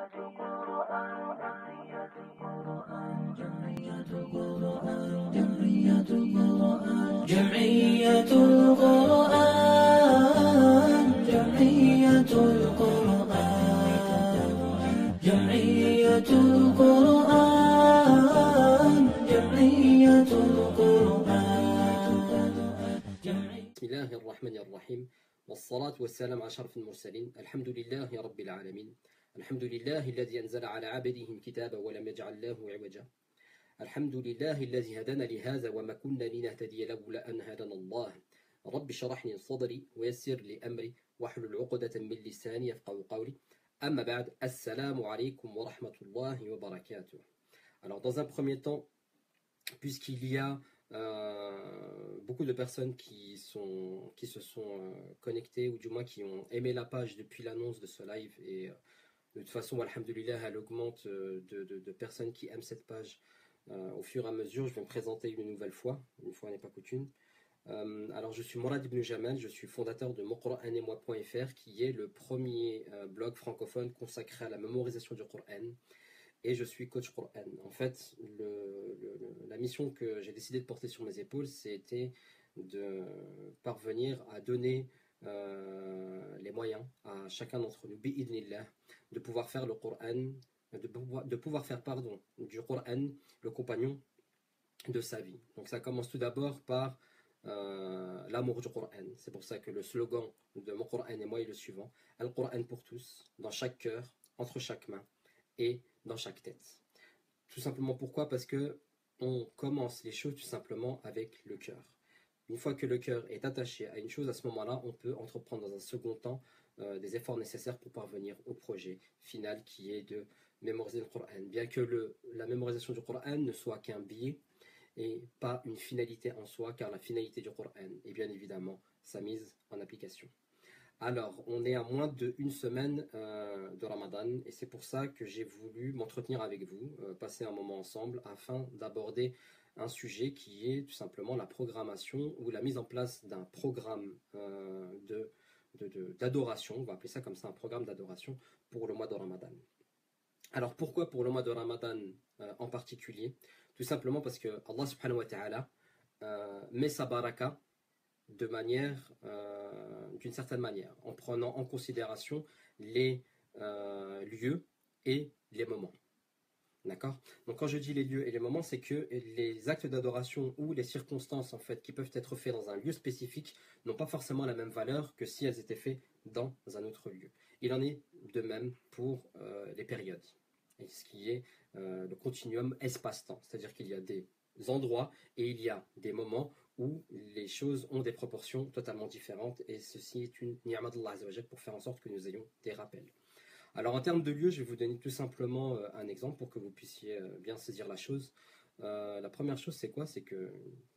جمعية القرآن جمعية القرآن جمعية القرآن جمعية القرآن. بسم الله الرحمن الرحيم، والصلاة والسلام على أشرف المرسلين. الحمد لله رب العالمين، الحمد لله الذي أنزل على عبده الكتاب ولم يجعل له عوجا، الحمد لله الذي هدانا لهذا وما كنا لنهتدي لولا أن هدانا الله. رب اشرح لي صدري ويسر لي أمري واحلل عقدة من لساني يفقهوا قولي. أما بعد، السلام عليكم ورحمة الله وبركاته. Alors dans un premier temps, puisqu'il y a beaucoup de personnes qui se sont connectées, ou du moins qui ont aimé la page depuis l'annonce de ce live, et de toute façon, alhamdoulilah, elle augmente de personnes qui aiment cette page au fur et à mesure. Je vais me présenter une nouvelle fois, une fois n'est pas coutume. Alors je suis Mourad Ibn Jamal, je suis fondateur de monquranetemoi.fr, qui est le premier blog francophone consacré à la mémorisation du Coran, et je suis coach Coran. En fait, la mission que j'ai décidé de porter sur mes épaules, c'était de parvenir à donner les moyens à chacun d'entre nous, bi'idnillah, de pouvoir faire le Coran, de pouvoir faire du Coran le compagnon de sa vie. Donc ça commence tout d'abord par l'amour du Coran. C'est pour ça que le slogan de Mon Coran et moi est le suivant: Al-Coran pour tous, dans chaque cœur, entre chaque main et dans chaque tête. Tout simplement pourquoi? Parce que on commence les choses tout simplement avec le cœur. Une fois que le cœur est attaché à une chose, à ce moment-là, on peut entreprendre dans un second temps des efforts nécessaires pour parvenir au projet final, qui est de mémoriser le Coran. Bien que la mémorisation du Coran ne soit qu'un biais et pas une finalité en soi, car la finalité du Coran est bien évidemment sa mise en application. Alors, on est à moins d'une semaine de Ramadan, et c'est pour ça que j'ai voulu m'entretenir avec vous, passer un moment ensemble, afin d'aborder un sujet qui est tout simplement la programmation ou la mise en place d'un programme d'adoration, on va appeler ça comme ça, un programme d'adoration pour le mois de Ramadan. Alors pourquoi pour le mois de Ramadan en particulier? Tout simplement parce que Allah subhanahu wa ta'ala met sa baraka d'une certaine manière, en prenant en considération les lieux et les moments. D'accord? Donc quand je dis les lieux et les moments, c'est que les actes d'adoration ou les circonstances en fait qui peuvent être faits dans un lieu spécifique n'ont pas forcément la même valeur que si elles étaient faites dans un autre lieu. Il en est de même pour les périodes, et ce qui est le continuum espace-temps, c'est-à-dire qu'il y a des endroits et il y a des moments où les choses ont des proportions totalement différentes, et ceci est une ni'ma d'Allah Azza wa Jal pour faire en sorte que nous ayons des rappels. Alors en termes de lieu, je vais vous donner tout simplement un exemple pour que vous puissiez bien saisir la chose. La première chose, c'est quoi? C'est que,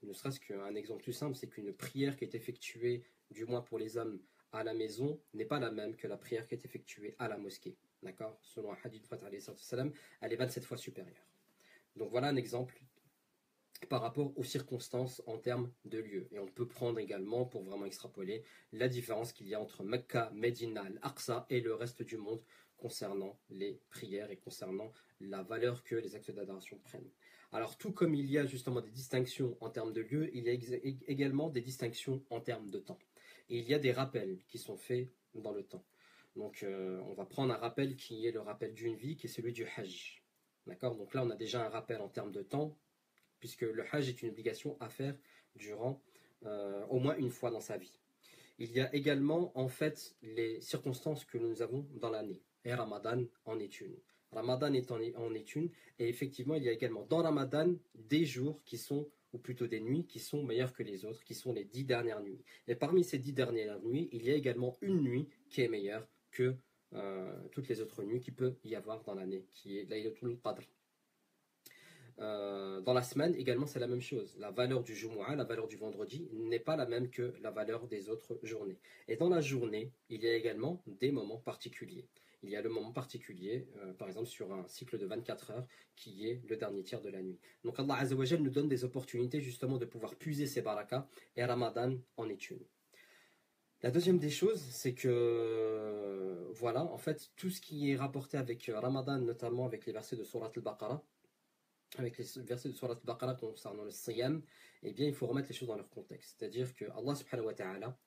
ne serait-ce qu'un exemple tout simple, c'est qu'une prière qui est effectuée, du moins pour les hommes, à la maison, n'est pas la même que la prière qui est effectuée à la mosquée. D'accord? Selon un hadith du prophète, elle est 27 fois supérieure. Donc voilà un exemple par rapport aux circonstances en termes de lieu. Et on peut prendre également, pour vraiment extrapoler, la différence qu'il y a entre Mecca, Médina, Al-Aqsa et le reste du monde concernant les prières et concernant la valeur que les actes d'adoration prennent. Alors tout comme il y a justement des distinctions en termes de lieu, il y a également des distinctions en termes de temps. Et il y a des rappels qui sont faits dans le temps. Donc on va prendre un rappel qui est le rappel d'une vie, qui est celui du Hajj. D'accord? Donc là on a déjà un rappel en termes de temps, puisque le Hajj est une obligation à faire durant au moins une fois dans sa vie. Il y a également en fait les circonstances que nous avons dans l'année, et Ramadan en est une. Ramadan en est une, et effectivement il y a également dans Ramadan des jours qui sont, ou plutôt des nuits qui sont meilleures que les autres, qui sont les 10 dernières nuits. Et parmi ces 10 dernières nuits, il y a également une nuit qui est meilleure que toutes les autres nuits qu'il peut y avoir dans l'année, qui est Laylatul Qadr. Dans la semaine également c'est la même chose. La valeur du Jumu'ah, la valeur du vendredi n'est pas la même que la valeur des autres journées. Et dans la journée, il y a également des moments particuliers. Il y a le moment particulier, par exemple sur un cycle de 24 heures, qui est le dernier tiers de la nuit. Donc Allah Azza wa Jal nous donne des opportunités justement de pouvoir puiser ces barakas, et Ramadan en est une. La deuxième des choses, c'est que, voilà, en fait, tout ce qui est rapporté avec Ramadan, notamment avec les versets de Surat al-Baqarah, avec les versets de Surat al-Baqarah concernant le Siyam, eh bien, il faut remettre les choses dans leur contexte. C'est-à-dire que Allah subhanahu wa ta'ala,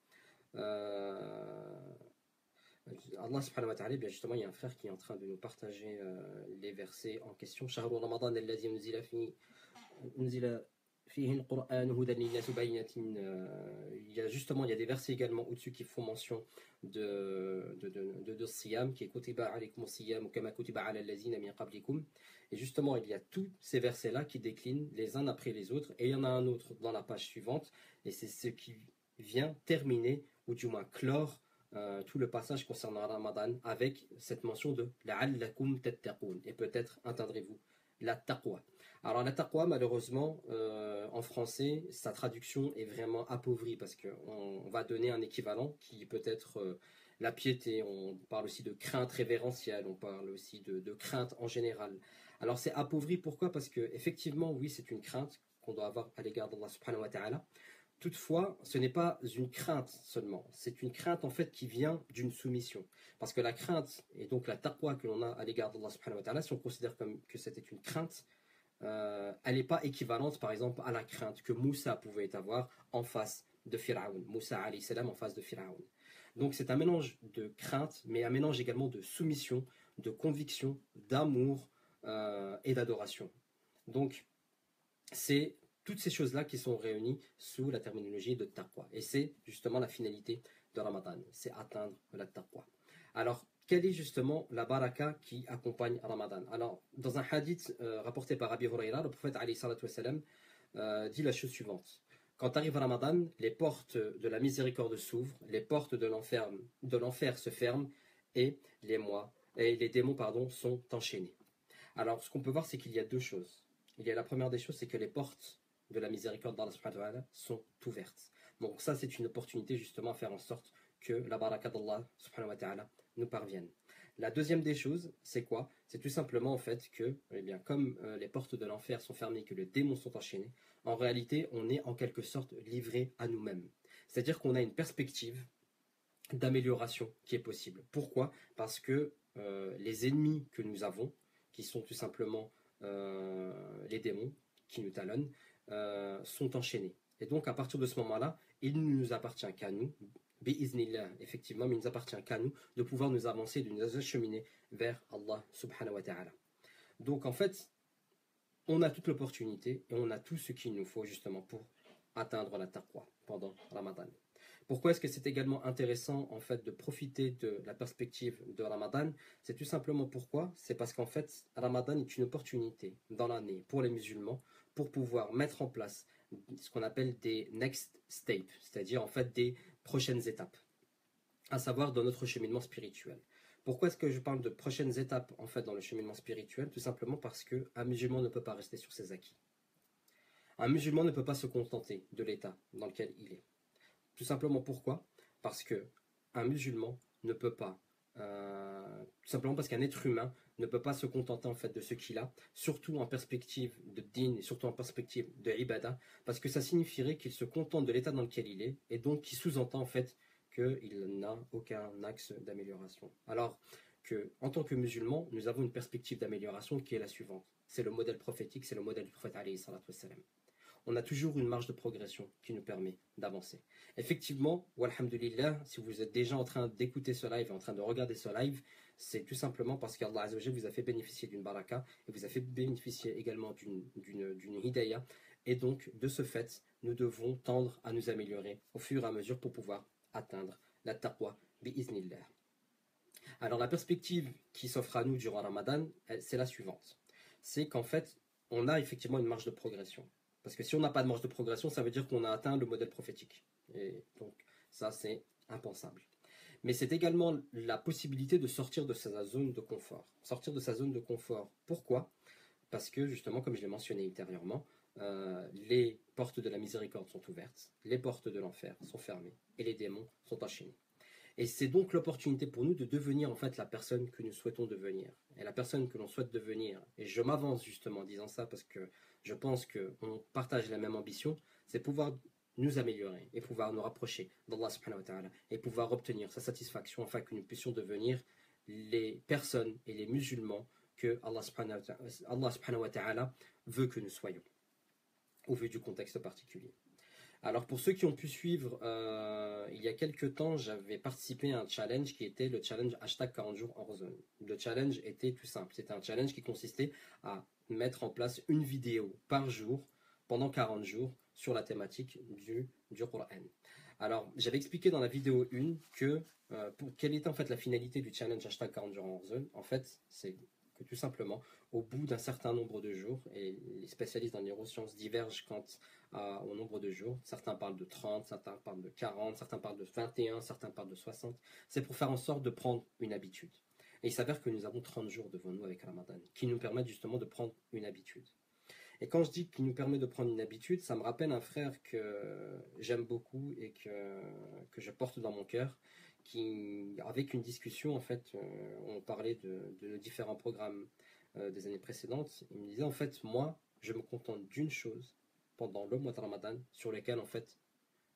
euh, Allah subhanahu wa ta'ala, bien justement, il y a un frère qui est en train de nous partager les versets en question. Shahru Ramadan alladhi unzila fihi al-Qur'an hudan lin-nas wa bayyinatin. Il y a justement, il y a des versets également au-dessus qui font mention de Siyam, qui est kutiba alaykum siyam kama kutiba ala allazina min qablikum. Et justement, il y a tous ces versets-là qui déclinent les uns après les autres. Et il y en a un autre dans la page suivante. Et c'est ce qui vient terminer, ou du moins clore, tout le passage concernant Ramadan avec cette mention de la'allakum tattaqun. Et peut-être atteindrez-vous la taqwa. Alors la taqwa, malheureusement, en français, sa traduction est vraiment appauvrie parce qu'on va donner un équivalent qui peut être la piété. On parle aussi de crainte révérentielle, on parle aussi de crainte en général. Alors c'est appauvri, pourquoi? Parce que effectivement, oui, c'est une crainte qu'on doit avoir à l'égard d'Allah subhanahu wa ta'ala. Toutefois, ce n'est pas une crainte seulement, c'est une crainte en fait qui vient d'une soumission. Parce que la crainte, et donc la taqwa que l'on a à l'égard d'Allah subhanahu wa ta'ala, si on considère comme que c'était une crainte, elle n'est pas équivalente par exemple à la crainte que Moussa pouvait avoir en face de Pharaon. Moussa alayhi salam en face de Pharaon. Donc c'est un mélange de crainte, mais un mélange également de soumission, de conviction, d'amour et d'adoration. Donc c'est toutes ces choses-là qui sont réunies sous la terminologie de taqwa. Et c'est justement la finalité de Ramadan, c'est atteindre la taqwa. Alors, quelle est justement la baraka qui accompagne Ramadan? Alors, dans un hadith rapporté par Abi Huraira, le prophète alayhi salatu wassalam, dit la chose suivante. Quand arrive Ramadan, les portes de la miséricorde s'ouvrent, les portes de l'enfer se ferment et les démons sont enchaînés. Alors, ce qu'on peut voir, c'est qu'il y a deux choses. Il y a la première des choses, c'est que les portes de la miséricorde d'Allah subhanahu wa ta'ala sont ouvertes. Donc ça, c'est une opportunité justement à faire en sorte que la baraka d'Allah subhanahu wa ta'ala nous parvienne. La deuxième des choses, c'est quoi? C'est tout simplement en fait que, eh bien, comme les portes de l'enfer sont fermées, que les démons sont enchaînés, en réalité, on est en quelque sorte livré à nous-mêmes. C'est-à-dire qu'on a une perspective d'amélioration qui est possible. Pourquoi? Parce que les ennemis que nous avons, qui sont tout simplement les démons qui nous talonnent, sont enchaînés. Et donc à partir de ce moment-là, il ne nous appartient qu'à nous, bi'iznillah, effectivement, mais il ne nous appartient qu'à nous de pouvoir nous avancer, de nous acheminer vers Allah subhanahu wa ta'ala. Donc en fait, on a toute l'opportunité et on a tout ce qu'il nous faut justement pour atteindre la taqwa pendant Ramadan. Pourquoi est-ce que c'est également intéressant en fait de profiter de la perspective de Ramadan? C'est tout simplement pourquoi? C'est parce qu'en fait Ramadan est une opportunité dans l'année pour les musulmans pour pouvoir mettre en place ce qu'on appelle des next steps, c'est-à-dire en fait des prochaines étapes, à savoir dans notre cheminement spirituel. Pourquoi est-ce que je parle de prochaines étapes en fait dans le cheminement spirituel? Tout simplement parce qu'un musulman ne peut pas rester sur ses acquis. Un musulman ne peut pas se contenter de l'état dans lequel il est. Tout simplement pourquoi? Parce que un musulman ne peut pas, tout simplement parce qu'un être humain ne peut pas se contenter en fait de ce qu'il a, surtout en perspective de din et surtout en perspective de ibada, parce que ça signifierait qu'il se contente de l'état dans lequel il est, et donc qui sous-entend en fait qu'il n'a aucun axe d'amélioration. Alors que, en tant que musulman, nous avons une perspective d'amélioration qui est la suivante. C'est le modèle prophétique, c'est le modèle du prophète alayhi salatu wassalam. On a toujours une marge de progression qui nous permet d'avancer. Effectivement, walhamdulillah, si vous êtes déjà en train d'écouter ce live, en train de regarder ce live, c'est tout simplement parce qu'Allah Azza wa Jalla vous a fait bénéficier d'une baraka et vous a fait bénéficier également d'une hidayah. Et donc, de ce fait, nous devons tendre à nous améliorer au fur et à mesure pour pouvoir atteindre la taqwa bi'iznillah. Alors, la perspective qui s'offre à nous durant Ramadan, c'est la suivante. C'est qu'en fait, on a effectivement une marge de progression. Parce que si on n'a pas de marge de progression, ça veut dire qu'on a atteint le modèle prophétique. Et donc, ça, c'est impensable. Mais c'est également la possibilité de sortir de sa zone de confort. Sortir de sa zone de confort. Pourquoi? Parce que, justement, comme je l'ai mentionné ultérieurement, les portes de la miséricorde sont ouvertes, les portes de l'enfer sont fermées, et les démons sont enchaînés. Et c'est donc l'opportunité pour nous de devenir en fait la personne que nous souhaitons devenir. Et la personne que l'on souhaite devenir, et je m'avance justement en disant ça parce que je pense qu'on partage la même ambition, c'est pouvoir nous améliorer et pouvoir nous rapprocher d'Allah subhanahu wa ta'ala et pouvoir obtenir sa satisfaction afin que nous puissions devenir les personnes et les musulmans que Allah subhanahu wa ta'ala veut que nous soyons au vu du contexte particulier. Alors pour ceux qui ont pu suivre, il y a quelques temps, j'avais participé à un challenge qui était le challenge hashtag 40 jours hors zone. Le challenge était tout simple, c'était un challenge qui consistait à mettre en place une vidéo par jour pendant 40 jours sur la thématique du Coran. Alors j'avais expliqué dans la vidéo 1 que quelle était en fait la finalité du challenge hashtag 40 jours hors zone. En fait, c'est que tout simplement, au bout d'un certain nombre de jours, et les spécialistes dans les neurosciences divergent quant au nombre de jours, certains parlent de 30, certains parlent de 40, certains parlent de 21, certains parlent de 60, c'est pour faire en sorte de prendre une habitude. Et il s'avère que nous avons 30 jours devant nous avec Ramadan, qui nous permettent justement de prendre une habitude. Et quand je dis qu'il nous permet de prendre une habitude, ça me rappelle un frère que j'aime beaucoup et que je porte dans mon cœur, qui, avec une discussion, en fait, on parlait de nos différents programmes des années précédentes. Il me disait, en fait, moi, je me contente d'une chose pendant le mois de Ramadan, sur lequel, en fait,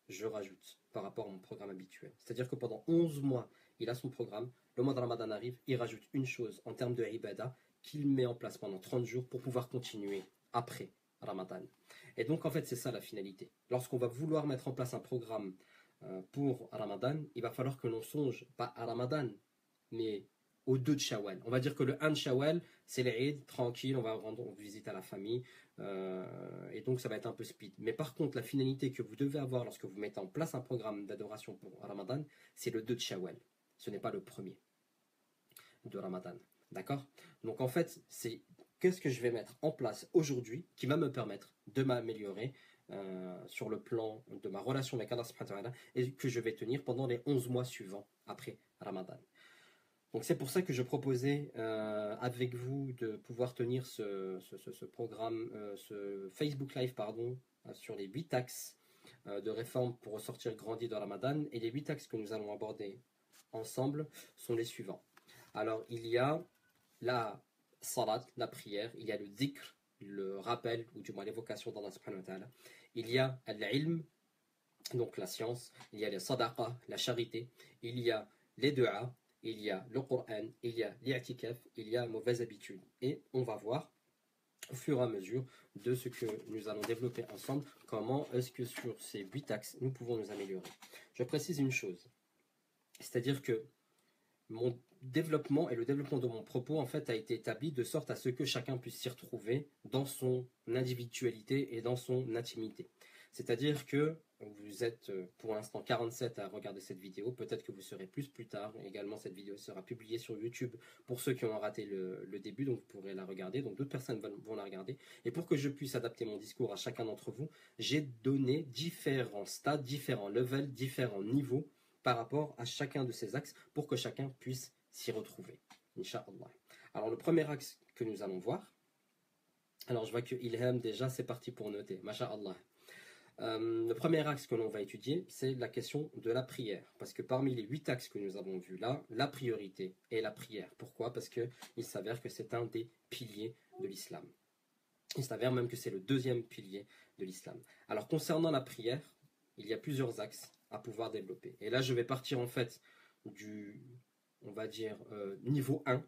je rajoute par rapport à mon programme habituel. C'est-à-dire que pendant 11 mois, il a son programme, le mois de Ramadan arrive, il rajoute une chose en termes de ibadah qu'il met en place pendant 30 jours pour pouvoir continuer après Ramadan. Et donc, en fait, c'est ça la finalité. Lorsqu'on va vouloir mettre en place un programme pour Ramadan, il va falloir que l'on songe, pas à Ramadan, mais au 2 de Shawwal. On va dire que le 1 de Shawwal, c'est l'Eid, tranquille, on va rendre visite à la famille, et donc ça va être un peu speed. Mais par contre, la finalité que vous devez avoir lorsque vous mettez en place un programme d'adoration pour Ramadan, c'est le 2 de Shawwal. Ce n'est pas le premier de Ramadan. D'accord? Donc en fait, c'est qu'est-ce que je vais mettre en place aujourd'hui qui va me permettre de m'améliorer sur le plan de ma relation avec Allah subhanahu wa ta'ala et que je vais tenir pendant les 11 mois suivants après Ramadan. Donc c'est pour ça que je proposais avec vous de pouvoir tenir ce programme, ce Facebook Live pardon, sur les 8 axes de réforme pour ressortir grandi de Ramadan. Et les 8 axes que nous allons aborder ensemble sont les suivants. Alors il y a la salat, la prière, il y a le dhikr, le rappel ou du moins l'évocation d'Allah subhanahu wa ta'ala. Il y a l'ilm, donc la science, il y a les sadaqa, la charité, il y a les du'a, il y a le Coran, il y a l'i'tikaf, il y a mauvaises habitudes. Et on va voir au fur et à mesure de ce que nous allons développer ensemble, comment est-ce que sur ces 8 axes, nous pouvons nous améliorer. Je précise une chose, c'est-à-dire que mon développement et le développement de mon propos en fait a été établi de sorte à ce que chacun puisse s'y retrouver dans son individualité et dans son intimité. C'est-à-dire que vous êtes pour l'instant 47 à regarder cette vidéo, peut-être que vous serez plus tard. Également, cette vidéo sera publiée sur YouTube pour ceux qui ont raté le début, donc vous pourrez la regarder, donc d'autres personnes vont la regarder. Et pour que je puisse adapter mon discours à chacun d'entre vous, j'ai donné différents stades, différents levels, différents niveaux par rapport à chacun de ces axes pour que chacun puisse s'y retrouver, Inch'Allah. Alors le premier axe que nous allons voir, alors je vois que Ilham déjà c'est parti pour noter, Masha'Allah. Le premier axe que l'on va étudier, c'est la question de la prière. Parce que parmi les 8 axes que nous avons vus là, la priorité est la prière. Pourquoi? Parce qu'il s'avère que c'est un des piliers de l'islam. Il s'avère même que c'est le deuxième pilier de l'islam. Alors concernant la prière, il y a plusieurs axes à pouvoir développer. Et là, je vais partir en fait du, on va dire, niveau 1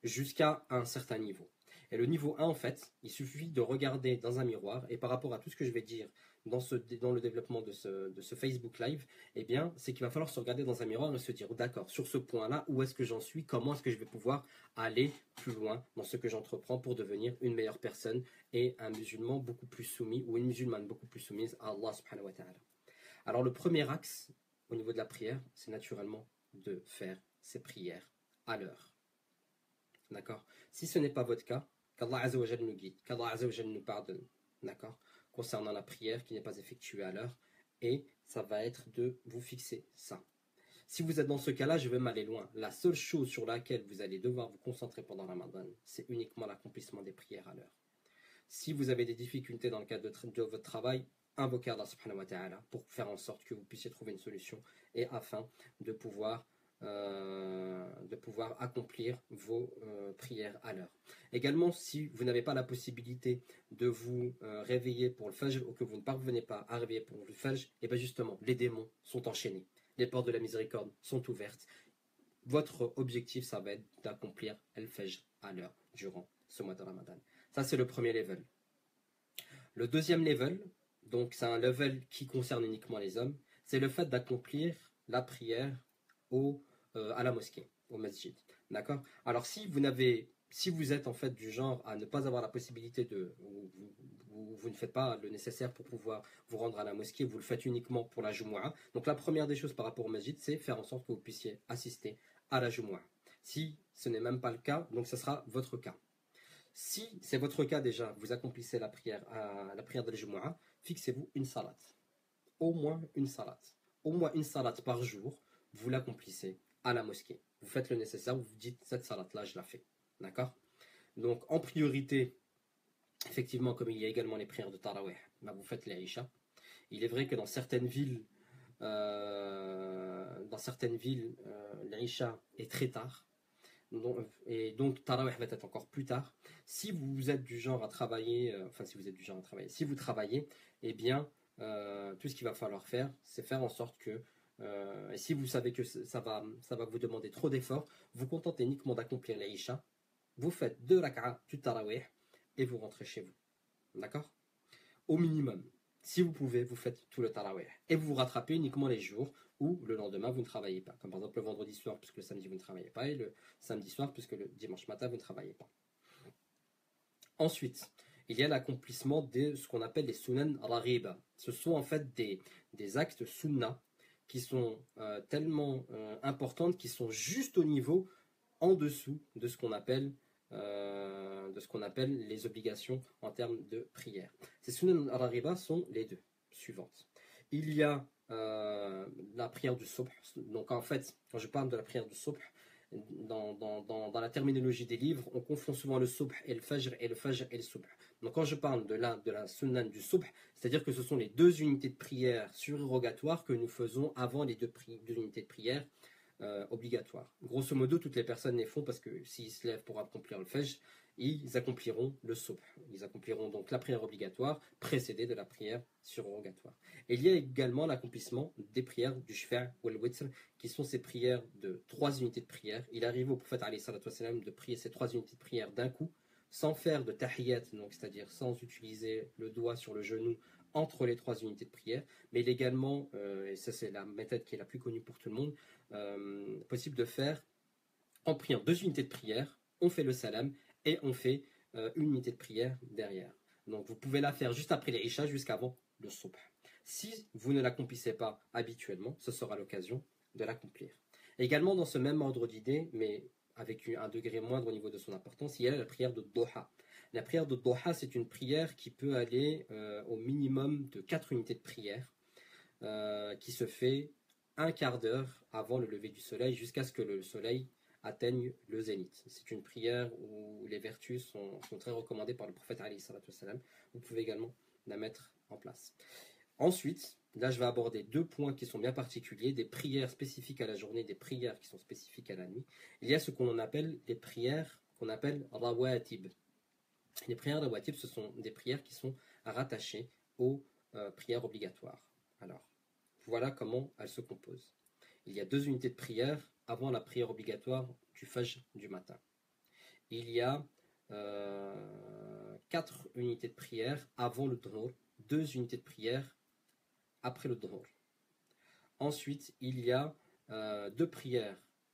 jusqu'à un certain niveau. Et le niveau 1, en fait, il suffit de regarder dans un miroir et par rapport à tout ce que je vais dire dans le développement de ce Facebook Live, eh bien, c'est qu'il va falloir se regarder dans un miroir et se dire, d'accord, sur ce point-là, où est-ce que j'en suis, comment est-ce que je vais pouvoir aller plus loin dans ce que j'entreprends pour devenir une meilleure personne et un musulman beaucoup plus soumis ou une musulmane beaucoup plus soumise à Allah subhanahu wa ta'ala. Alors le premier axe au niveau de la prière, c'est naturellement de faire ses prières à l'heure. D'accord? Si ce n'est pas votre cas, qu'Allah Azza wa Jal nous guide, qu'Allah Azza wa Jal nous pardonne. D'accord? Concernant la prière qui n'est pas effectuée à l'heure, et ça va être de vous fixer ça. Si vous êtes dans ce cas-là, je vais m'aller loin. La seule chose sur laquelle vous allez devoir vous concentrer pendant Ramadan, c'est uniquement l'accomplissement des prières à l'heure. Si vous avez des difficultés dans le cadre de votre travail, invoquez Allah subhanahu wa ta'ala pour faire en sorte que vous puissiez trouver une solution et afin de pouvoir de pouvoir accomplir vos prières à l'heure. Également, si vous n'avez pas la possibilité de vous réveiller pour le Fajr ou que vous ne parvenez pas à réveiller pour le Fajr, et bien justement, les démons sont enchaînés, les portes de la miséricorde sont ouvertes. Votre objectif, ça va être d'accomplir El Fajr à l'heure durant ce mois de Ramadan. Ça, c'est le premier level. Le deuxième level, donc c'est un level qui concerne uniquement les hommes, c'est le fait d'accomplir la prière à la mosquée, au masjid. D'accord? Alors si vous êtes en fait du genre à ne pas avoir la possibilité vous ne faites pas le nécessaire pour pouvoir vous rendre à la mosquée, vous le faites uniquement pour la Jumu'ah. Donc la première des choses par rapport au masjid, c'est faire en sorte que vous puissiez assister à la Jumu'ah. Si ce n'est même pas le cas, donc ce sera votre cas. Si c'est votre cas déjà, vous accomplissez la prière de la Jumu'ah, fixez-vous une salat. Au moins une salat. Au moins une salat par jour, vous l'accomplissez à la mosquée. Vous faites le nécessaire, vous vous dites cette salat-là, je la fais. D'accord? Donc en priorité, effectivement, comme il y a également les prières de Tarawih, vous faites les Isha. Il est vrai que dans certaines villes, l'Isha est très tard. Et donc Tarawih va être encore plus tard. Si vous êtes du genre à travailler, si vous travaillez, eh bien, tout ce qu'il va falloir faire, c'est faire en sorte que, et si vous savez que ça va vous demander trop d'efforts, vous contentez uniquement d'accomplir l'Aïcha, vous faites 2 rak'a du Tarawih et vous rentrez chez vous. D'accord? Au minimum. Si vous pouvez, vous faites tout le Tarawih. Et vous vous rattrapez uniquement les jours où le lendemain vous ne travaillez pas. Comme par exemple le vendredi soir, puisque le samedi vous ne travaillez pas, et le samedi soir, puisque le dimanche matin vous ne travaillez pas. Ensuite, il y a l'accomplissement de ce qu'on appelle les sunan raghiba. Ce sont en fait des actes sunna qui sont tellement importantes, qui sont juste au niveau en dessous de ce qu'on appelle les obligations en termes de prière. Ces sunan raghiba sont les deux suivantes. Il y a la prière du subh. Donc en fait, quand je parle de la prière du subh, dans la terminologie des livres, on confond souvent le subh et le fajr et le fajr et le subh. Donc quand je parle de la sunan du subh, c'est-à-dire que ce sont les 2 unités de prière surérogatoires que nous faisons avant les 2 unités de prière obligatoires. Grosso modo, toutes les personnes les font parce que s'ils se lèvent pour accomplir le fajr, ils accompliront le subh. Ils accompliront donc la prière obligatoire précédée de la prière surérogatoire. Et il y a également l'accomplissement des prières du shfa' ou le witr, qui sont ces prières de 3 unités de prière. Il arrive au prophète alayhi salatu wassalam de prier ces 3 unités de prière d'un coup, sans faire de tahiyyat, donc c'est-à-dire sans utiliser le doigt sur le genou entre les 3 unités de prière, mais il est également, et ça c'est la méthode qui est la plus connue pour tout le monde, possible de faire en priant 2 unités de prière, on fait le salam et on fait une unité de prière derrière. Donc vous pouvez la faire juste après les Isha jusqu'avant le subh. Si vous ne l'accomplissez pas habituellement, ce sera l'occasion de l'accomplir. Également dans ce même ordre d'idée, mais avec un degré moindre au niveau de son importance, il y a la prière de Doha. La prière de Doha, c'est une prière qui peut aller au minimum de 4 unités de prière, qui se fait un quart d'heure avant le lever du soleil jusqu'à ce que le soleil atteigne le zénith. C'est une prière où les vertus sont très recommandées par le prophète alayhi salatu wassalam. Vous pouvez également la mettre en place. Ensuite, là je vais aborder 2 points qui sont bien particuliers, des prières spécifiques à la journée, des prières qui sont spécifiques à la nuit. Il y a ce qu'on appelle les prières qu'on appelle rawatib. Les prières rawatib, ce sont des prières qui sont rattachées aux prières obligatoires. Alors, voilà comment elles se composent. Il y a 2 unités de prière avant la prière obligatoire du fajr du matin. Il y a 4 unités de prière avant le dhuhr, 2 unités de prière après le dhuhr. Ensuite, il y a 2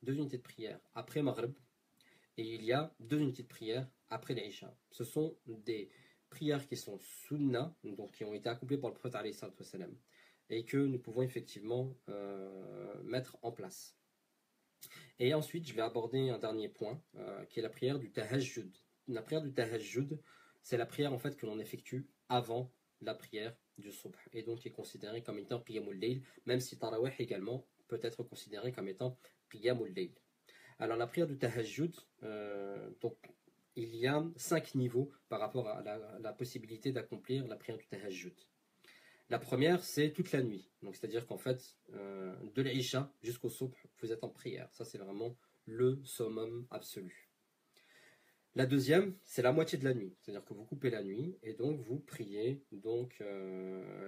unités de prière après maghrib, et il y a 2 unités de prière après l'Isha. Ce sont des prières qui sont sunna, donc qui ont été accomplies par le prophète alayhi salatu wassalam, et que nous pouvons effectivement mettre en place. Et ensuite, je vais aborder un dernier point, qui est la prière du tahajjud. La prière du tahajjud, c'est la prière en fait que l'on effectue avant la prière du subh, et donc qui est considérée comme étant qiyamul layl, même si tarawih également peut être considéré comme étant qiyamul layl. Alors la prière du tahajjud, donc il y a 5 niveaux par rapport à la possibilité d'accomplir la prière du tahajjud. La première, c'est toute la nuit. Donc, c'est-à-dire qu'en fait, de l'Isha jusqu'au Subh, vous êtes en prière. Ça, c'est vraiment le summum absolu. La deuxième, c'est la moitié de la nuit. C'est-à-dire que vous coupez la nuit et donc vous priez donc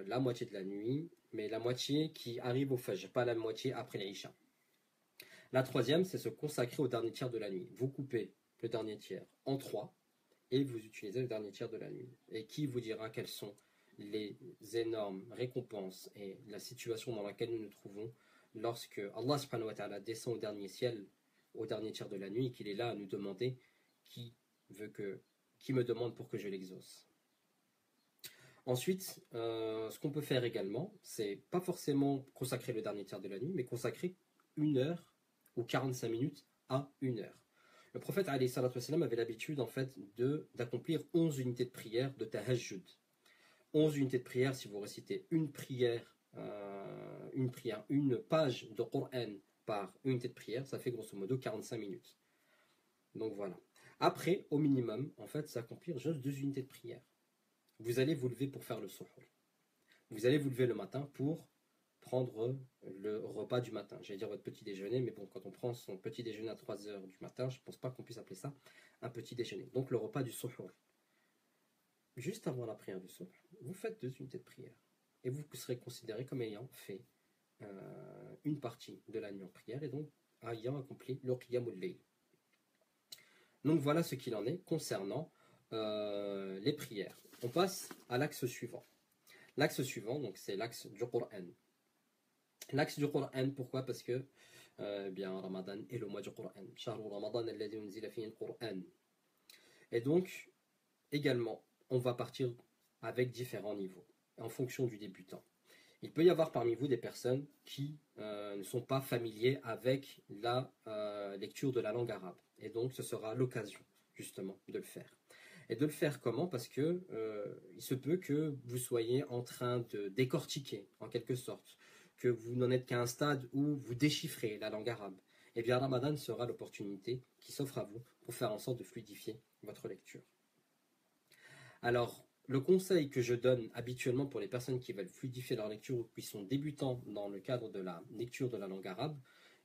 la moitié de la nuit, mais la moitié qui arrive au Fajr, pas la moitié après l'Isha. La troisième, c'est se consacrer au dernier tiers de la nuit. Vous coupez le dernier tiers en trois et vous utilisez le dernier tiers de la nuit. Et qui vous dira quelles sont les énormes récompenses et la situation dans laquelle nous nous trouvons lorsque Allah subhanahu wa ta'ala descend au dernier ciel, au dernier tiers de la nuit, et qu'il est là à nous demander qui me demande pour que je l'exauce. Ensuite, ce qu'on peut faire également, c'est pas forcément consacrer le dernier tiers de la nuit, mais consacrer 1 heure ou 45 minutes à 1 heure. Le prophète alayhi salatu wassalam avait l'habitude en fait d'accomplir 11 unités de prière de tahajjud. 11 unités de prière, si vous récitez une page de Coran par unité de prière, ça fait grosso modo 45 minutes. Donc voilà. Après, au minimum, en fait, c'est accomplir juste 2 unités de prière. Vous allez vous lever pour faire le suhour. Vous allez vous lever le matin pour prendre le repas du matin. J'allais dire votre petit déjeuner, mais bon, quand on prend son petit déjeuner à 3 heures du matin, je ne pense pas qu'on puisse appeler ça un petit déjeuner. Donc le repas du suhour. Juste avant la prière du suhour, vous faites 2 unités de prière. Et vous serez considéré comme ayant fait une partie de la nuit en prière et donc ayant accompli le qiyamul layl. Donc voilà ce qu'il en est concernant les prières. On passe à l'axe suivant. L'axe suivant, donc c'est l'axe du Coran. L'axe du Coran, pourquoi? Parce que bien Ramadan est le mois du Coran. Shahru Ramadan alladhi unzila fihi al-Qur'an. Et donc également, on va partir avec différents niveaux en fonction du débutant. Il peut y avoir parmi vous des personnes qui ne sont pas familiers avec la lecture de la langue arabe. Et donc, ce sera l'occasion, justement, de le faire. Et de le faire comment? Parce que il se peut que vous soyez en train de décortiquer, en quelque sorte, que vous n'en êtes qu'à un stade où vous déchiffrez la langue arabe. Et bien, Ramadan sera l'opportunité qui s'offre à vous pour faire en sorte de fluidifier votre lecture. Alors, le conseil que je donne habituellement pour les personnes qui veulent fluidifier leur lecture ou qui sont débutants dans le cadre de la lecture de la langue arabe,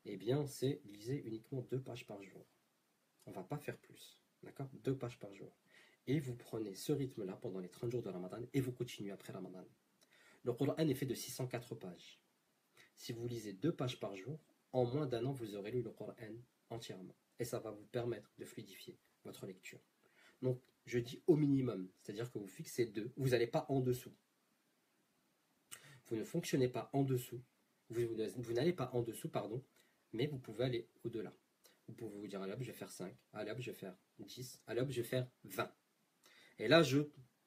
eh bien, c'est lisez uniquement 2 pages par jour. On ne va pas faire plus, d'accord? 2 pages par jour. Et vous prenez ce rythme-là pendant les 30 jours de Ramadan et vous continuez après Ramadan. Le Coran est fait de 604 pages. Si vous lisez 2 pages par jour, en moins d'1 an, vous aurez lu le Coran entièrement. Et ça va vous permettre de fluidifier votre lecture. Donc, je dis au minimum, c'est-à-dire que vous fixez 2, vous n'allez pas en dessous. Vous ne fonctionnez pas en dessous, vous n'allez pas en dessous, pardon, mais vous pouvez aller au-delà. Vous pouvez vous dire, allez hop, je vais faire 5, allez hop, je vais faire 10, allez hop, je vais faire 20. Et là, je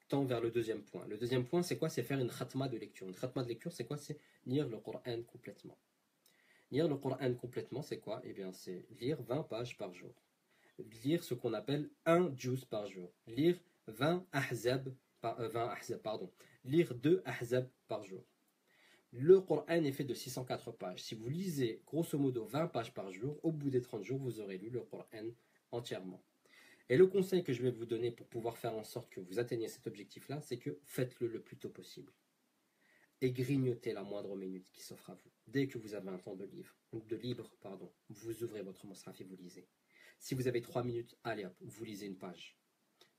tends vers le deuxième point. Le deuxième point, c'est quoi? C'est faire une khatma de lecture. Une khatma de lecture, c'est quoi? C'est lire le Coran complètement. Lire le Coran complètement, c'est quoi? Eh bien, c'est lire 20 pages par jour. Lire ce qu'on appelle un juz par jour. Lire 20 ahzab, pardon. Lire 2 ahzab par jour. Le Coran est fait de 604 pages. Si vous lisez grosso modo 20 pages par jour, au bout des 30 jours, vous aurez lu le Coran entièrement. Et le conseil que je vais vous donner pour pouvoir faire en sorte que vous atteigniez cet objectif-là, c'est que faites-le le plus tôt possible. Et grignotez la moindre minute qui s'offre à vous. Dès que vous avez un temps de libre, vous ouvrez votre mushaf et vous lisez. Si vous avez 3 minutes, allez hop, vous lisez une page.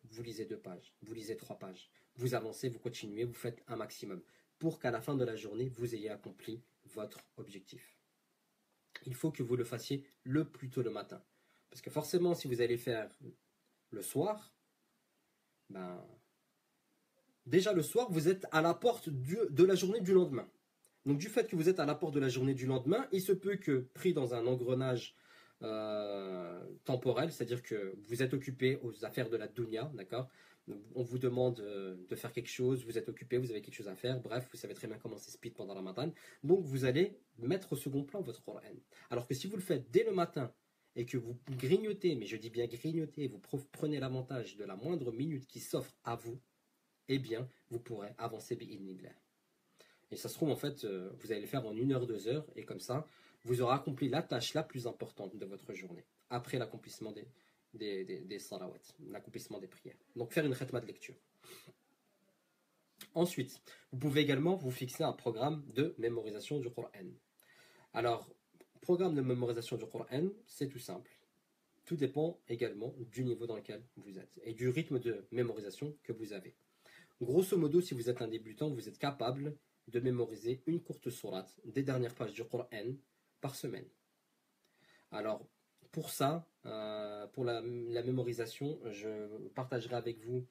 Vous lisez 2 pages, vous lisez 3 pages. Vous avancez, vous continuez, vous faites un maximum. Pour qu'à la fin de la journée, vous ayez accompli votre objectif. Il faut que vous le fassiez le plus tôt le matin. Parce que forcément, si vous allez faire le soir, déjà le soir, vous êtes à la porte de la journée du lendemain. Donc du fait que vous êtes à la porte de la journée du lendemain, il se peut que, pris dans un engrenage temporel, c'est-à-dire que vous êtes occupé aux affaires de la dunya, d'accord? On vous demande de faire quelque chose, vous êtes occupé, vous avez quelque chose à faire, bref, vous savez très bien comment c'est speed pendant la Ramadan, donc vous allez mettre au second plan votre Coran. Alors que si vous le faites dès le matin et que vous grignotez, mais je dis bien grignotez, vous prenez l'avantage de la moindre minute qui s'offre à vous, eh bien, vous pourrez avancer bi'idhnillah. Et ça se trouve, en fait, vous allez le faire en 1 heure, 2 heures, et comme ça, vous aurez accompli la tâche la plus importante de votre journée, après l'accomplissement des salawat, l'accomplissement des prières. Donc faire une khatma de lecture. Ensuite, vous pouvez également vous fixer un programme de mémorisation du Coran. Alors, programme de mémorisation du Coran, c'est tout simple. Tout dépend également du niveau dans lequel vous êtes et du rythme de mémorisation que vous avez. Grosso modo, si vous êtes un débutant, vous êtes capable de mémoriser une courte sourate des dernières pages du Coran par semaine. Alors, pour ça, pour la mémorisation, je partagerai avec vous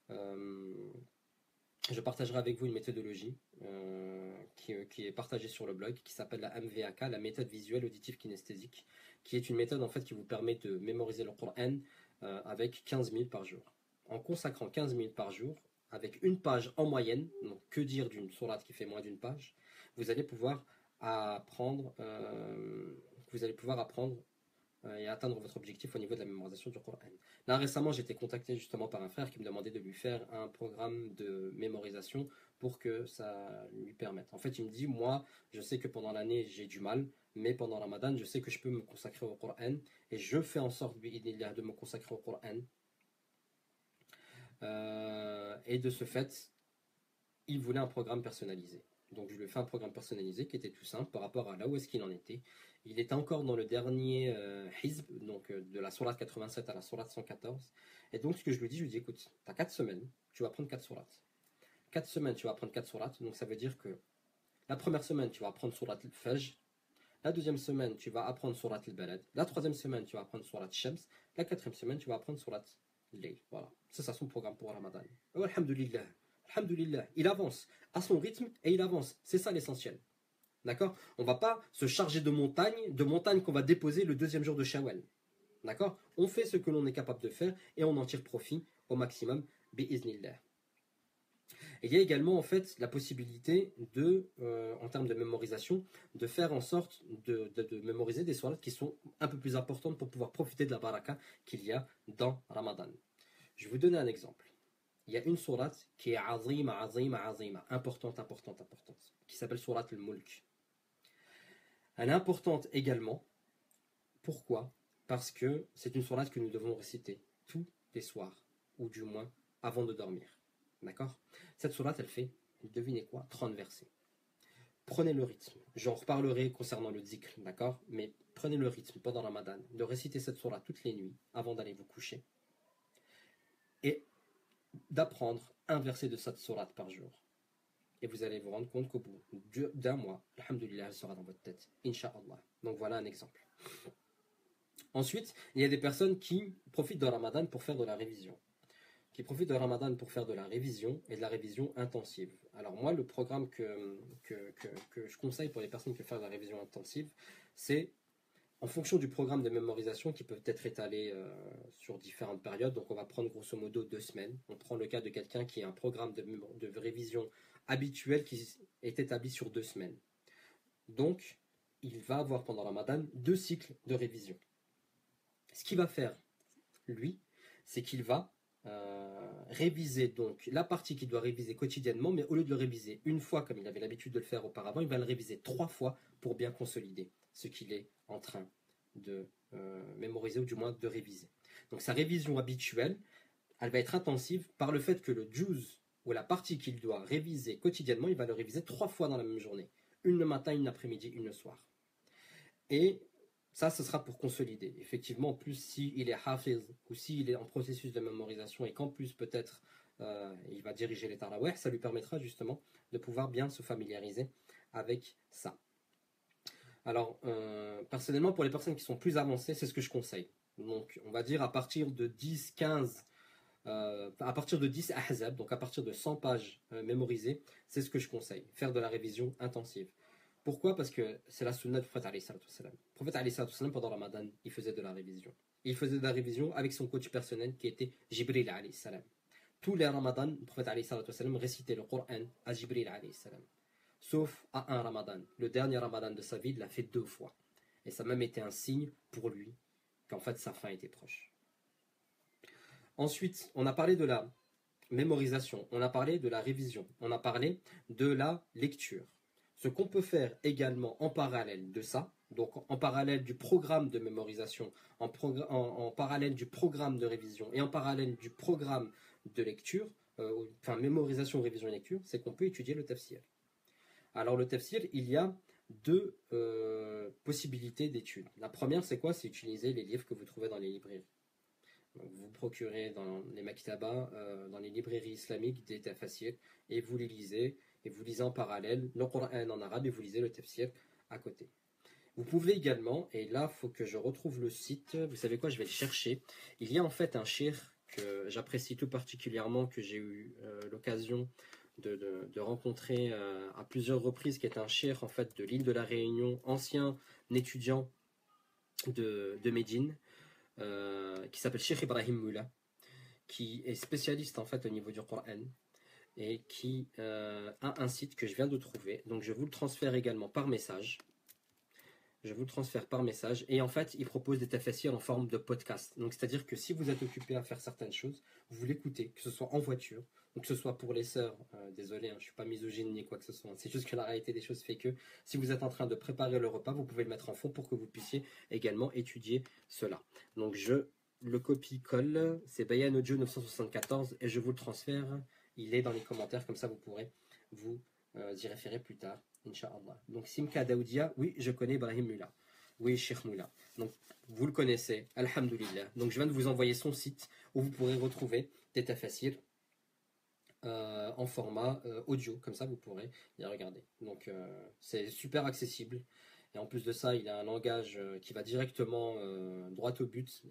une méthodologie qui est partagée sur le blog, qui s'appelle la MVAK, la méthode visuelle auditive kinesthésique, qui est une méthode en fait qui vous permet de mémoriser le Coran avec 15 minutes par jour. En consacrant 15 minutes par jour, avec une page en moyenne, donc que dire d'une sourate qui fait moins d'une page, vous allez pouvoir apprendre, et atteindre votre objectif au niveau de la mémorisation du Coran. Là récemment j'ai été contacté justement par un frère qui me demandait de lui faire un programme de mémorisation pour que ça lui permette. En fait il me dit, moi je sais que pendant l'année j'ai du mal, mais pendant Ramadan je sais que je peux me consacrer au Coran et je fais en sorte de me consacrer au Coran. Et de ce fait il voulait un programme personnalisé. Donc je lui ai fait un programme personnalisé qui était tout simple par rapport à là où est-ce qu'il en était. Il était encore dans le dernier hizb, donc de la sourate 87 à la sourate 114. Et donc ce que je lui dis, écoute, tu as 4 semaines, tu vas prendre 4 sourates. 4 semaines, tu vas prendre 4 sourates, donc ça veut dire que la première semaine, tu vas apprendre sourate al-Fajr. La deuxième semaine, tu vas apprendre sourate al-Balad. La troisième semaine, tu vas apprendre sourate Shams. La quatrième semaine, tu vas apprendre sourate Layl. Voilà, c'est ça son programme pour Ramadan. Oh, alhamdulillah. Alhamdulillah, il avance à son rythme et il avance. C'est ça l'essentiel. D'accord? On ne va pas se charger de montagnes qu'on va déposer le deuxième jour de Shawwal. D'accord? On fait ce que l'on est capable de faire et on en tire profit au maximum. Bi'iznillah. Il y a également en fait la possibilité en termes de mémorisation, de faire en sorte de mémoriser des sourates qui sont un peu plus importantes pour pouvoir profiter de la baraka qu'il y a dans Ramadan. Je vais vous donner un exemple. Il y a une sourate qui est azima, importante, qui s'appelle sourate al-Mulk. Elle est importante également. Pourquoi? Parce que c'est une sourate que nous devons réciter tous les soirs, ou du moins avant de dormir. D'accord? Cette sourate, elle fait, devinez quoi, 30 versets. Prenez le rythme. J'en reparlerai concernant le dhikr, d'accord? Mais prenez le rythme pendant Ramadan de réciter cette sourate toutes les nuits avant d'aller vous coucher. Et d'apprendre un verset de cette sourate par jour. Et vous allez vous rendre compte qu'au bout d'un mois, alhamdoulilah, elle sera dans votre tête. Inch'Allah. Donc voilà un exemple. Ensuite, il y a des personnes qui profitent de Ramadan pour faire de la révision. Et de la révision intensive. Alors moi, le programme que je conseille pour les personnes qui veulent faire de la révision intensive, c'est en fonction du programme de mémorisation qui peut être étalé sur différentes périodes. Donc on va prendre grosso modo 2 semaines. On prend le cas de quelqu'un qui a un programme de révision habituel qui est établi sur 2 semaines. Donc il va avoir pendant Ramadan 2 cycles de révision. Ce qu'il va faire, lui, c'est qu'il va réviser donc la partie qu'il doit réviser quotidiennement, mais au lieu de le réviser une fois comme il avait l'habitude de le faire auparavant, il va le réviser 3 fois pour bien consolider ce qu'il est en train de mémoriser ou du moins de réviser. Donc sa révision habituelle, elle va être intensive par le fait que le juz ou la partie qu'il doit réviser quotidiennement, il va le réviser 3 fois dans la même journée. Une le matin, une l'après-midi, une le soir. Et ça, ce sera pour consolider. Effectivement, en plus, s'il est hafiz ou s'il est en processus de mémorisation et qu'en plus, peut-être, il va diriger les tarawih, ça lui permettra justement de pouvoir bien se familiariser avec ça. Alors, personnellement, pour les personnes qui sont plus avancées, c'est ce que je conseille. Donc, on va dire à partir de 10, 15, à partir de 10 ahzab, donc à partir de 100 pages mémorisées, c'est ce que je conseille. Faire de la révision intensive. Pourquoi? Parce que c'est la sunna du prophète alayhi salatu wassalam. Le prophète alayhi salatu wassalam, pendant Ramadan, il faisait de la révision. Il faisait de la révision avec son coach personnel qui était Jibril alayhi salam. Tous les Ramadan, le prophète alayhi salatu wassalam récitait le Coran à Jibril alayhi salam. Sauf à un Ramadan. Le dernier Ramadan de sa vie, il l'a fait 2 fois. Et ça a même été un signe pour lui qu'en fait sa fin était proche. Ensuite, on a parlé de la mémorisation, on a parlé de la révision, on a parlé de la lecture. Ce qu'on peut faire également en parallèle de ça, donc en parallèle du programme de mémorisation, en parallèle du programme de révision et en parallèle du programme de lecture, enfin mémorisation, révision et lecture, c'est qu'on peut étudier le tafsir. Alors le tafsir, il y a deux possibilités d'études. La première, c'est quoi? C'est utiliser les livres que vous trouvez dans les librairies. Donc, vous procurez dans les maktabas, dans les librairies islamiques des tafsirs et vous les lisez, et vous lisez en parallèle le Coran en arabe et vous lisez le tafsir à côté. Vous pouvez également, et là il faut que je retrouve le site, vous savez quoi, je vais le chercher. Il y a en fait un cheikh que j'apprécie tout particulièrement, que j'ai eu l'occasion de rencontrer à plusieurs reprises, qui est un cheikh en fait de l'île de la Réunion, ancien étudiant de Médine, qui s'appelle Cheikh Ibrahim Moula, qui est spécialiste en fait au niveau du Coran et qui a un site que je viens de trouver. Donc je vous le transfère également par message. Je vous le transfère par message. Et en fait, il propose des tafsirs en forme de podcast. Donc c'est-à-dire que si vous êtes occupé à faire certaines choses, vous l'écoutez, que ce soit en voiture, ou que ce soit pour les sœurs. Désolé, hein, je ne suis pas misogyne ni quoi que ce soit. C'est juste que la réalité des choses fait que si vous êtes en train de préparer le repas, vous pouvez le mettre en fond pour que vous puissiez également étudier cela. Donc je le copie-colle. C'est Bayan Audio 974 et je vous le transfère. Il est dans les commentaires, comme ça vous pourrez vous y référer plus tard, Inch'Allah. Donc Simka Daoudia, oui, je connais Ibrahim Moula. Oui, Cheikh Moula. Donc vous le connaissez, Alhamdulillah. Donc je viens de vous envoyer son site où vous pourrez retrouver des tafsirs en format audio, comme ça vous pourrez y regarder. Donc c'est super accessible. Et en plus de ça, il a un langage qui va directement droit au but.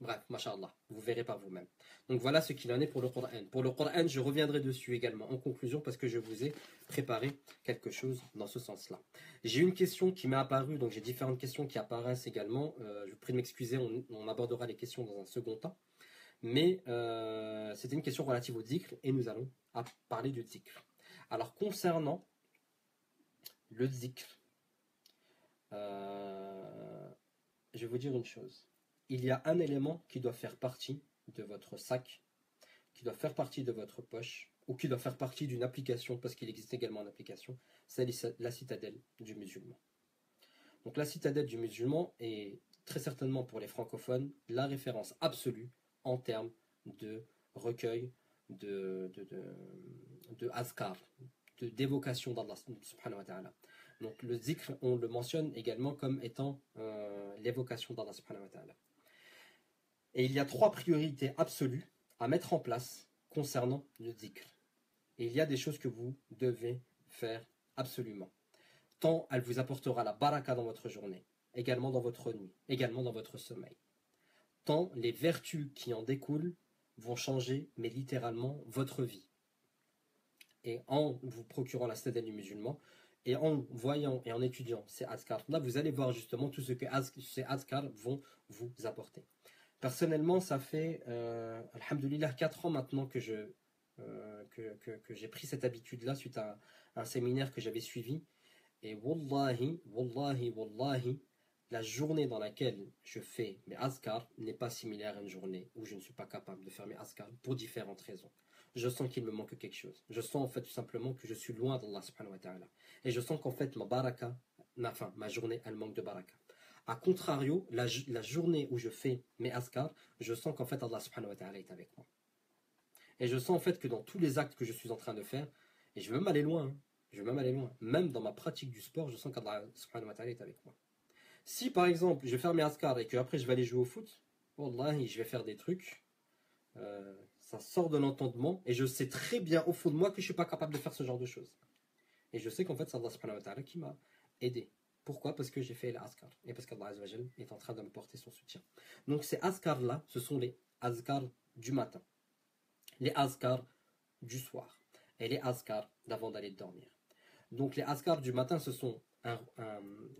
Bref, mashallah, vous verrez par vous-même. Donc voilà ce qu'il en est pour le Coran. Pour le Coran, je reviendrai dessus également en conclusion parce que je vous ai préparé quelque chose dans ce sens-là. J'ai une question qui m'est apparue, donc j'ai différentes questions qui apparaissent également. Je vous prie de m'excuser, on abordera les questions dans un second temps. Mais c'était une question relative au dhikr et nous allons parler du dhikr. Alors concernant le dhikr, je vais vous dire une chose. Il y a un élément qui doit faire partie de votre sac, qui doit faire partie de votre poche, ou qui doit faire partie d'une application, parce qu'il existe également une application, c'est la citadelle du musulman. Donc la citadelle du musulman est très certainement pour les francophones la référence absolue en termes de recueil, de azkar, d'évocation d'Allah subhanahu wa ta'ala. Donc le zikr, on le mentionne également comme étant l'évocation d'Allah subhanahu wa ta'ala. Et il y a trois priorités absolues à mettre en place concernant le zikr. Et il y a des choses que vous devez faire absolument. Tant elle vous apportera la baraka dans votre journée, également dans votre nuit, également dans votre sommeil. Tant les vertus qui en découlent vont changer, mais littéralement, votre vie. Et en vous procurant la citadelle du musulman, et en voyant et en étudiant ces adhkars, là vous allez voir justement tout ce que ces adhkars vont vous apporter. Personnellement, ça fait, alhamdoulilah, 4 ans maintenant que j'ai pris cette habitude-là suite à un séminaire que j'avais suivi. Et wallahi, la journée dans laquelle je fais mes azkars n'est pas similaire à une journée où je ne suis pas capable de faire mes azkars pour différentes raisons. Je sens qu'il me manque quelque chose. Je sens en fait tout simplement que je suis loin d'Allah subhanahu wa ta'ala. Et je sens qu'en fait ma journée, elle manque de baraka. A contrario, la journée où je fais mes azkars, je sens qu'en fait Allah subhanahu wa ta'ala est avec moi. Et je sens en fait que dans tous les actes que je suis en train de faire, et je vais même aller loin, même dans ma pratique du sport, je sens qu'Allah subhanahu wa ta'ala est avec moi. Si par exemple je vais faire mes azkars et qu'après je vais aller jouer au foot, wallahi je vais faire des trucs, ça sort de l'entendement et je sais très bien au fond de moi que je ne suis pas capable de faire ce genre de choses. Et je sais qu'en fait c'est Allah subhanahu wa ta'ala qui m'a aidé. Pourquoi? Parce que j'ai fait les azkars et parce qu'Allah azza wa jal est en train de me porter son soutien. Donc ces azkars là, ce sont les azkars du matin, les azkars du soir et les azkars d'avant d'aller dormir. Donc les azkars du matin, ce sont un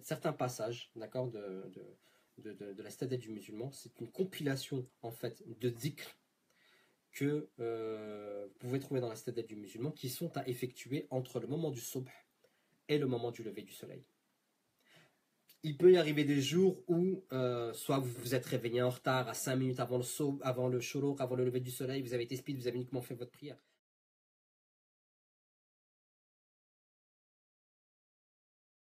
certain passage, d'accord, de la citadelle du musulman. C'est une compilation en fait de dhikr que vous pouvez trouver dans la citadelle du musulman qui sont à effectuer entre le moment du subh et le moment du lever du soleil. Il peut y arriver des jours où soit vous vous êtes réveillé en retard à 5 minutes avant le subh, avant le shuruq, avant le lever du soleil, vous avez été speed, vous avez uniquement fait votre prière.